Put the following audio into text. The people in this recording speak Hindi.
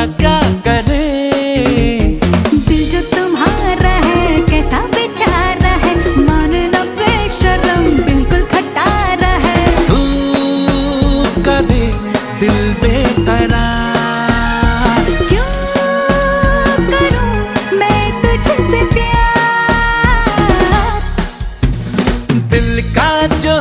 भला क्या करे। दिल जो तुम्हारा है कैसा बेचारा है, मानना बेशर्म बिल्कुल खटारा है। तू करे दिल बेकरार, क्यों करूं मैं तुझसे प्यार। दिल का जो